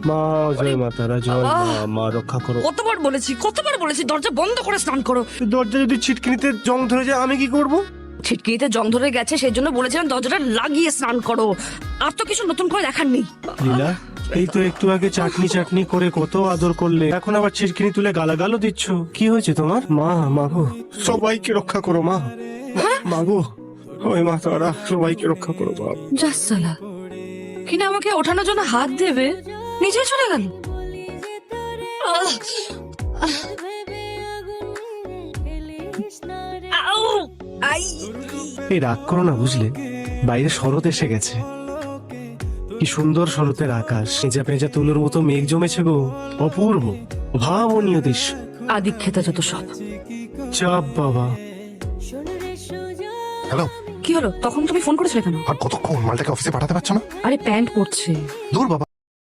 মা জয় মা তারা, জয় মা, মা রক্ষা করো। কতবার বলেছি দরজা বন্ধ করে স্নান করো। দরজা যদি ছিটকিনিতে জং ধরে যায় আমি কি করব? ছিটকিতে জং ধরে গেছে সেই জন্য বলেছিলাম দরজাটা লাগিয়ে স্নান করো। আর তো কিছু নতুন করে দেখার নেই। লীলা, এই তো একটু আগে চাটনি চাটনি করে কত আদর করলে, এখন আবার ছিটকিনি তুলে গালাগালও দিচ্ছ। কি হয়েছে তোমার? মা, মাগো সবাইকে রক্ষা করো মা। মাগো ওই মা তারা, সবাইকে রক্ষা করো বাপ। জাসালা কিনা আমাকে ওঠানোর জন্য হাত দেবে, নিজে চলে গেল। আউ! আই! এই রাগ করো না বুঝলে, বাইরে শরৎ এসে গেছে। কি সুন্দর শরতের আকাশ, পেঁজা পেঁজা তুলোর মতো মেঘ জমেছে গো, অপূর্ব ভাবনীয় দৃশ্য। আদিক্ষেতা যত সব। চাপ বাবা। হ্যালো, কি হলো? তখন তুমি ফোন করেছিলে কেন? আর কতক্ষণ? মালটাকে অফিসে পাঠাতে পারছো না? আরে প্যান্ট পরছে। দূর বাবা।